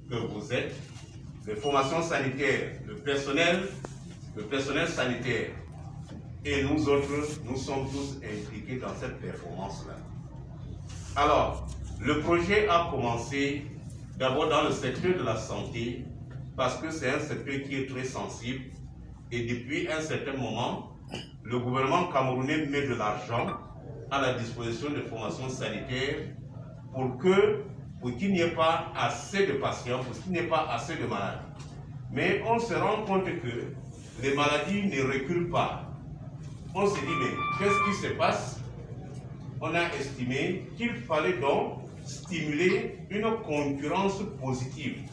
que vous êtes, les formations sanitaires, le personnel sanitaire et nous autres, nous sommes tous impliqués dans cette performance-là. Alors, le projet a commencé d'abord dans le secteur de la santé parce que c'est un secteur qui est très sensible et depuis un certain moment, le gouvernement camerounais met de l'argent à la disposition des formations sanitaires pour qu'il n'y ait pas assez de patients, pour qu'il n'y ait pas assez de malades. Mais on se rend compte que les maladies ne reculent pas. On se dit, mais qu'est-ce qui se passe? On a estimé qu'il fallait donc stimuler une concurrence positive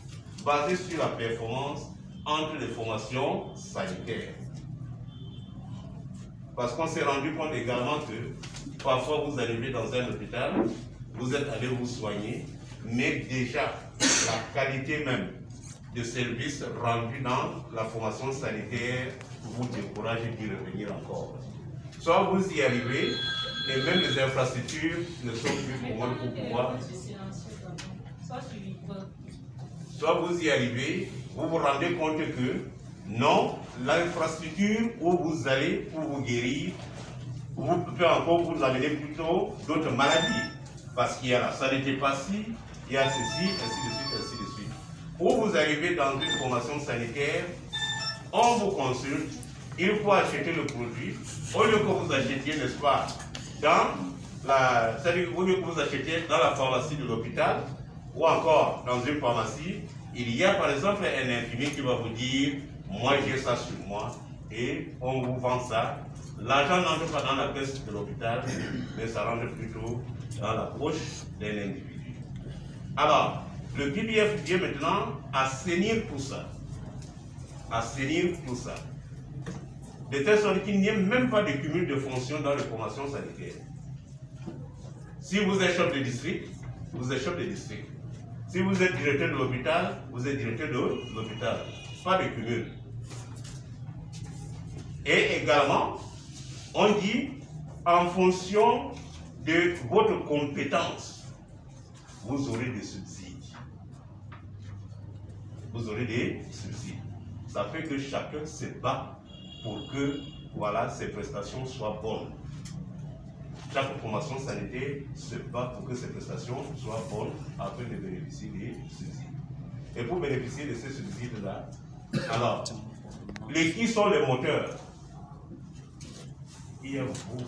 basée sur la performance entre les formations sanitaires. Parce qu'on s'est rendu compte également que parfois vous arrivez dans un hôpital, vous êtes allé vous soigner, mais déjà la qualité même de service rendu dans la formation sanitaire vous décourage d'y revenir encore. Soit vous y arrivez, et même les infrastructures ne sont plus pour moi pour pouvoir. Soit vous y arrivez, vous vous rendez compte que non, l'infrastructure où vous allez pour vous guérir, vous pouvez encore vous amener plutôt d'autres maladies. Parce qu'il y a la sanité passive, il y a ceci, ainsi de suite, ainsi de suite. Où vous arrivez dans une formation sanitaire, on vous consulte, il faut acheter le produit. Au lieu que vous achetiez, n'est-ce pas, au lieu que vous achetiez dans la pharmacie de l'hôpital, ou encore dans une pharmacie, il y a par exemple un infirmier qui va vous dire, moi j'ai ça sur moi, et on vous vend ça. L'argent n'entre pas dans la caisse de l'hôpital, mais ça rentre plutôt dans la poche d'un individu. Alors, le PBF vient maintenant assainir tout ça. Assainir tout ça. De telle sorte qu'il n'y ait même pas de cumul de fonctions dans les formations sanitaires. Si vous êtes chef de district, vous êtes chef de district. Si vous êtes directeur de l'hôpital, vous êtes directeur de l'hôpital. Pas de cumul. Et également, on dit, en fonction de votre compétence, vous aurez des subsides. Vous aurez des subsides. Ça fait que chacun se bat pour que voilà, ces prestations soient bonnes. Chaque formation sanitaire se bat pour que ces prestations soient bonnes afin de bénéficier des subsides. Et pour bénéficier de ces subsides-là, alors, qui sont les moteurs? Il y a beaucoup.